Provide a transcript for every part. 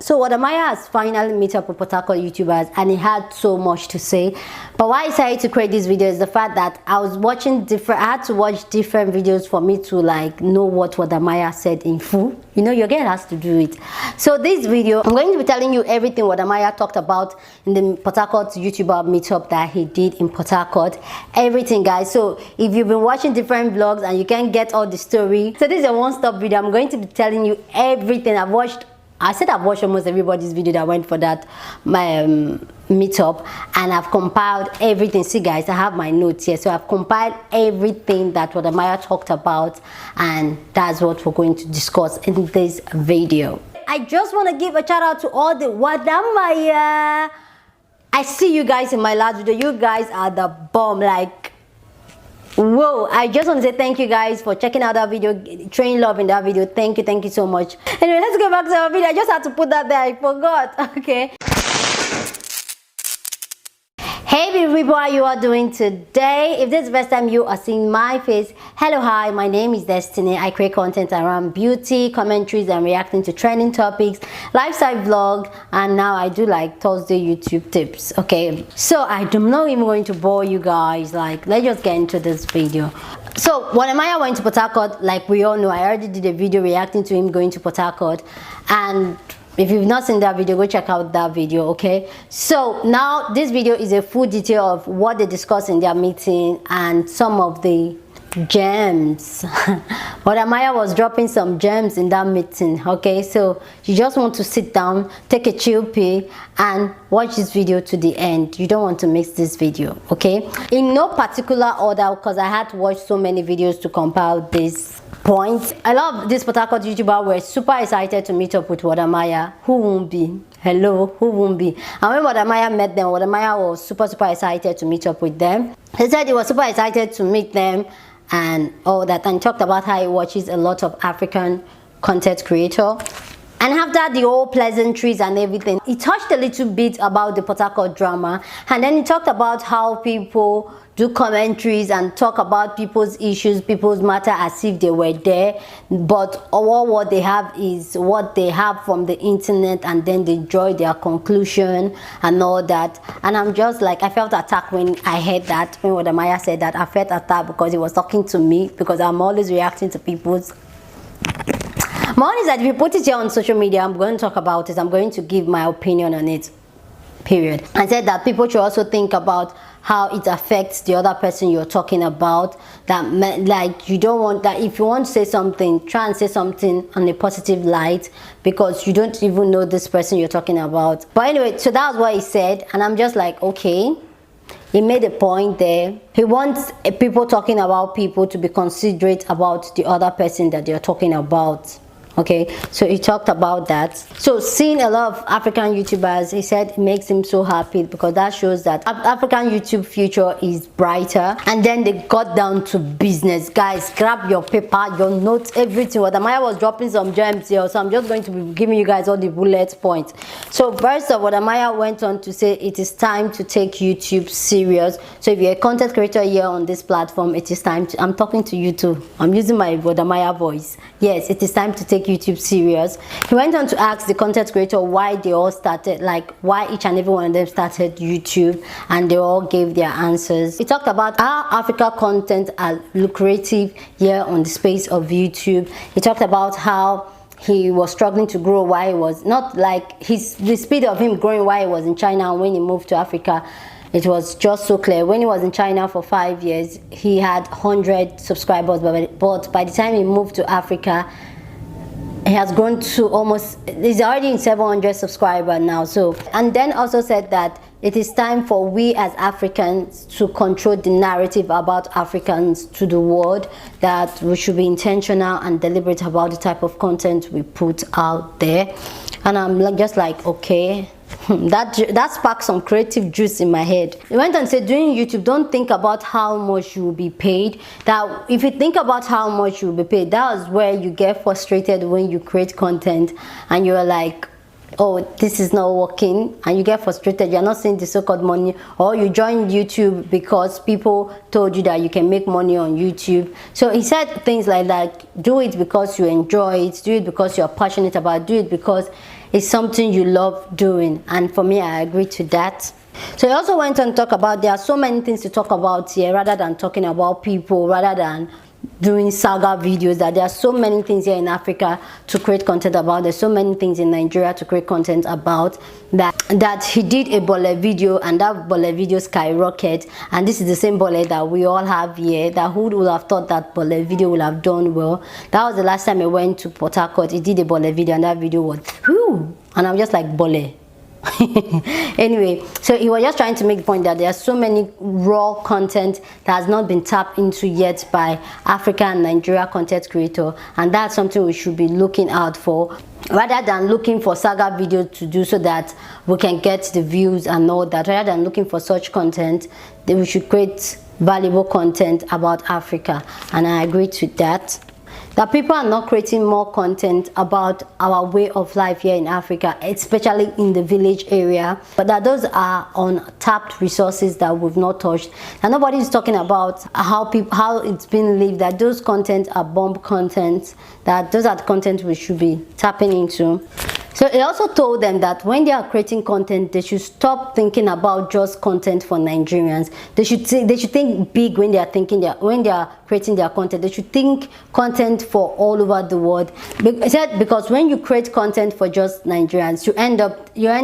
So Wode Maya has finally met up with Port Harcourt YouTubers, and he had so much to say. But why I decided to create this video is the fact that I had to watch different videos for me to like know what Wode Maya said in full. You know, your girl has to do it. So this video, I'm going to be telling you everything Wode Maya talked about in the Port Harcourt YouTuber meetup that he did in Port Harcourt. Everything, guys. So if you've been watching different vlogs and you can't get all the story, so this is a one-stop video. I'm going to be telling you everything. I've watched almost everybody's video that went for that meetup, and I've compiled everything. See guys, I have my notes here, so I've compiled everything that Wode Maya talked about, and that's what we're going to discuss in this video. I just want to give a shout out to all the Wode Maya. I see you guys in my last video. You guys are the bomb, like whoa. I just want to say thank you guys for checking out that video, showing love in that video. Thank you so much. Anyway, let's go back to our video. I just had to put that there, I forgot. Okay, hey people, how you are doing today? If this is the first time you are seeing my face, hello, hi, my name is Destiny. I create content around beauty, commentaries, and reacting to trending topics, lifestyle vlog, and now I do like Thursday YouTube tips. Okay, so I'm not even going to bore you guys. Like, let's just get into this video. So Wode Maya went to Port Harcourt, like we all know. I already did a video reacting to him going to Port Harcourt, and if you've not seen that video, go check out that video. Okay, so now this video is a full detail of what they discussed in their meeting and some of the gems. Wode Maya was dropping some gems in that meeting. Okay, so you just want to sit down, take a chill pill, and watch this video to the end. You don't want to miss this video. Okay, in no particular order, because I had to watch so many videos to compile this point. I love this Port Harcourt YouTuber. We're super excited to meet up with Wode Maya. Who won't be? Hello, who won't be? And when Wode Maya met them, Wode Maya was super excited to meet up with them. He said he was super excited to meet them and all that, and talked about how he watches a lot of African content creator. And after the whole pleasantries and everything, he touched a little bit about the Port Harcourt drama, and then he talked about how people do commentaries and talk about people's issues, people's matter as if they were there, but all what they have is what they have from the internet, and then they draw their conclusion and all that. And I'm just like, I felt attacked when I heard that. When Wode Maya said that, I felt attacked because he was talking to me, because I'm always reacting to people's. My own is that if you put it here on social media, I'm going to talk about it. I'm going to give my opinion on it, period. I said that people should also think about how it affects the other person you're talking about. That, like, you don't want that. If you want to say something, try and say something on a positive light, because you don't even know this person you're talking about. But anyway, so that was what he said, and I'm just like, okay, he made a point there. He wants people talking about people to be considerate about the other person that they're talking about. Okay, so he talked about that. So seeing a lot of African YouTubers, he said it makes him so happy, because that shows that African YouTube future is brighter. And then they got down to business. Guys, grab your paper, your notes, everything. Wode Maya was dropping some gems here, so I'm just going to be giving you guys all the bullet points. So first of all, Wode Maya went on to say it is time to take YouTube serious. So if you're a content creator here on this platform, it is time to, I'm talking to you too, I'm using my Wode Maya voice. Yes, it is time to take YouTube serious. He went on to ask the content creator why they all started, like why each and every one of them started YouTube, and they all gave their answers. He talked about how Africa content are lucrative here on the space of YouTube. He talked about how he was struggling to grow while he was not like the speed of him growing while he was in China, and when he moved to Africa, it was just so clear. When he was in China for 5 years, he had 100 subscribers, but by the time he moved to Africa, he has grown to almost, he's already in 700 subscribers now. So, and then also said that it is time for we as Africans to control the narrative about Africans to the world, that we should be intentional and deliberate about the type of content we put out there. And I'm just like, okay, that sparked some creative juice in my head. He went and said, doing YouTube, don't think about how much you will be paid. That if you think about how much you will be paid, that is where you get frustrated when you create content and you're like, oh, this is not working, and you get frustrated, you're not seeing the so-called money, or you join YouTube because people told you that you can make money on YouTube. So he said things like that: do it because you enjoy it, do it because you're passionate about it, do it because is something you love doing, and for me, I agree to that. So he also went on to talk about there are so many things to talk about here, rather than talking about people, rather than doing saga videos, that there are so many things here in Africa to create content about. There's so many things in Nigeria to create content about, that he did a bole video, and that bole video skyrocketed, and this is the same bole that we all have here. That who would have thought that bole video would have done well. That was the last time I went to Port Harcourt. He did a bole video, and that video was whew, and I'm just like, bole. Anyway, so he was just trying to make the point that there are so many raw content that has not been tapped into yet by Africa and Nigeria content creator, and that's something we should be looking out for, rather than looking for saga videos to do so that we can get the views and all that. Rather than looking for such content, then we should create valuable content about Africa, and I agree to that. That people are not creating more content about our way of life here in Africa, especially in the village area, but that those are untapped resources that we've not touched, and nobody is talking about how it's been lived, that those content are bomb content, that those are the content we should be tapping into. So he also told them that when they are creating content, they should stop thinking about just content for Nigerians. They should think big when they are creating their content. They should think content for all over the world. He said because when you create content for just Nigerians, you end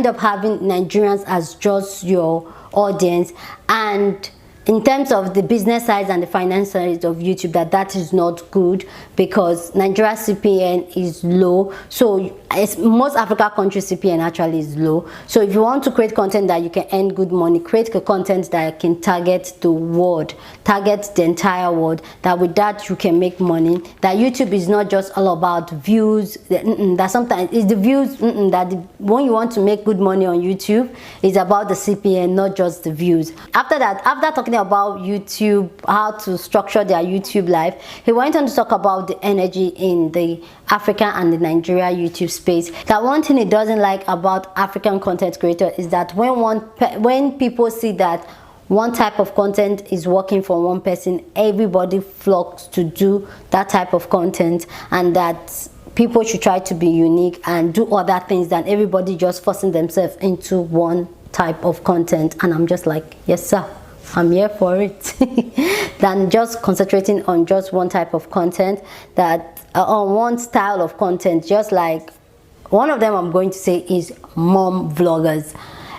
up having Nigerians as just your audience, and in terms of the business side and the finance side of YouTube, that is not good, because Nigeria CPN is low. So most Africa countries CPN actually is low. So if you want to create content that you can earn good money, create a content that can target the world, target the entire world, that with that you can make money. That YouTube is not just all about views, that sometimes it's the views, when you want to make good money on YouTube, it's about the CPN, not just the views. After that, after talking about YouTube, how to structure their YouTube life, he went on to talk about the energy in the Africa and the Nigeria YouTube space. That one thing he doesn't like about African content creator is that when people see that one type of content is working for one person, everybody flocks to do that type of content, and that people should try to be unique and do other things than everybody just forcing themselves into one type of content. And I'm just like, yes sir, I'm here for it. Than just concentrating on just one type of content, that on one style of content. Just like one of them I'm going to say is mom vloggers.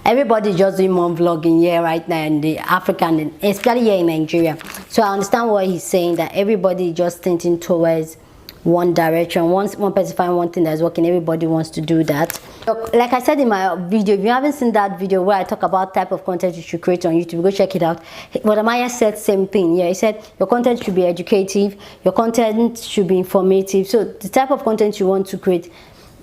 Everybody just doing mom vlogging here right now in the African, especially here in Nigeria. So I understand what he's saying, that everybody just thinking towards one direction. Once one person finds one thing that's working, everybody wants to do that. Like I said in my video, if you haven't seen that video where I talk about type of content you should create on YouTube, go check it out. Wode Maya said same thing. Yeah, he said your content should be educative, your content should be informative. So the type of content you want to create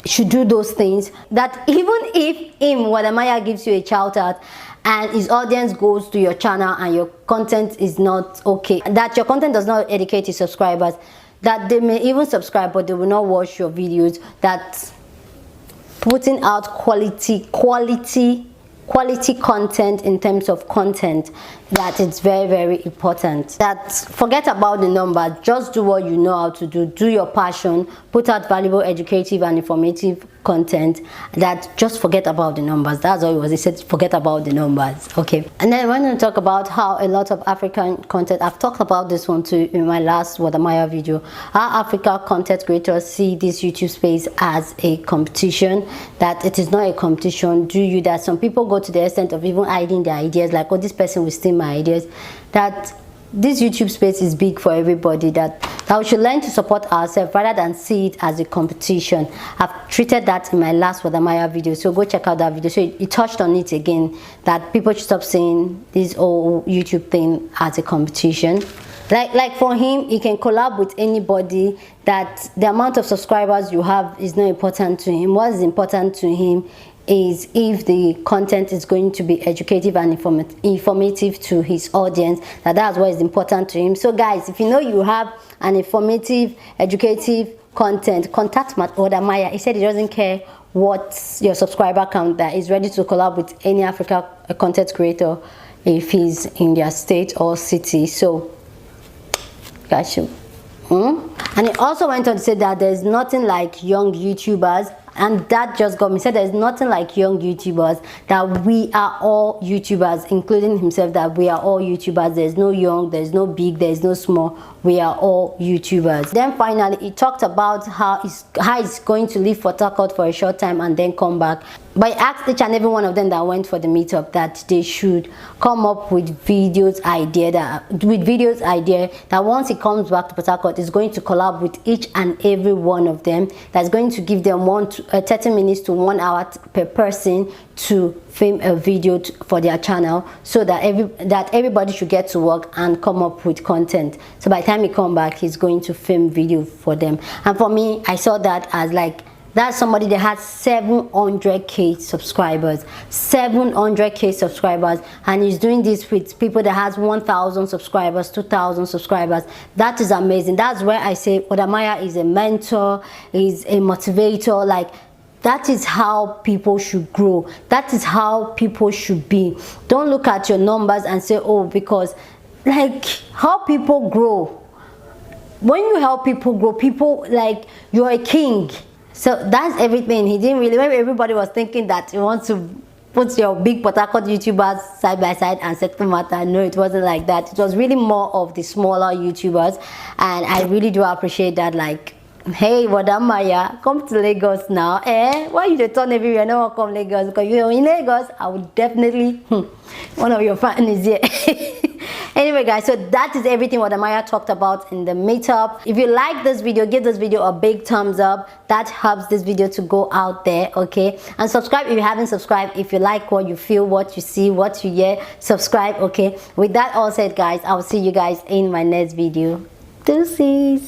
should do those things. That even if Wode Maya gives you a shout out and his audience goes to your channel and your content is not okay, that your content does not educate his subscribers, that they may even subscribe but they will not watch your videos, that putting out quality content in terms of content, that it's very, very important. That forget about the numbers, just do what you know how to do. Do your passion, put out valuable, educative and informative content. That just forget about the numbers. That's all it was. He said forget about the numbers. Okay. And then we're going to talk about how a lot of African content, I've talked about this one too in my last Wode Maya video, how Africa content creators see this YouTube space as a competition. That it is not a competition. Do you? That some people go to the extent of even hiding their ideas, like, oh, this person will steal my ideas. That this YouTube space is big for everybody, that we should learn to support ourselves rather than see it as a competition. I've treated that in my last Wode Maya video, so go check out that video. So he touched on it again, that people should stop seeing this whole YouTube thing as a competition. Like for him, he can collab with anybody, that the amount of subscribers you have is not important to him. What is important to him is if the content is going to be educative and informative to his audience, that's what is important to him. So guys, if you know you have an informative, educative content, contact Wode Maya. He said he doesn't care what your subscriber count, that he's ready to collab with any Africa content creator if he's in their state or city. So got you. And he also went on to say that there's nothing like young YouTubers and that just got me. Said there's nothing like young YouTubers, that we are all YouTubers, including himself, that we are all YouTubers. There's no young, there's no big, there's no small, we are all YouTubers. Then finally he talked about how he's going to leave Port Harcourt for a short time and then come back. But I asked each and every one of them that went for the meetup that they should come up with videos idea that once he comes back to Port Harcourt, is going to collab with each and every one of them. That's going to give them 30 minutes to 1 hour per person to film a video for their channel, so that everybody should get to work and come up with content. So by the time he come back, he's going to film video for them. And for me, I saw that as like, that's somebody that has 700k subscribers, 700k subscribers, and he's doing this with people that has 1,000 subscribers, 2,000 subscribers. That is amazing. That's where I say Wode Maya is a mentor, is a motivator. Like, that is how people should grow. That is how people should be. Don't look at your numbers and say, oh, because like how people grow. When you help people grow, people, like, you're a king. So that's everything. He didn't really, when everybody was thinking that you want to put your big Port Harcourt YouTubers side by side and settle matter, no, it wasn't like that. It was really more of the smaller YouTubers, and I really do appreciate that. Like, hey, Wode Maya, come to Lagos now. Why you dey turn everywhere? No one come Lagos, because you're in Lagos. I would definitely one of your fans is here. Anyway guys, so that is everything Wode Maya talked about in the meetup. If you like this video, give this video a big thumbs up. That helps this video to go out there, okay? And subscribe if you haven't subscribed. If you like what you feel, what you see, what you hear, subscribe, okay? With that all said guys, I will see you guys in my next video. Deuces.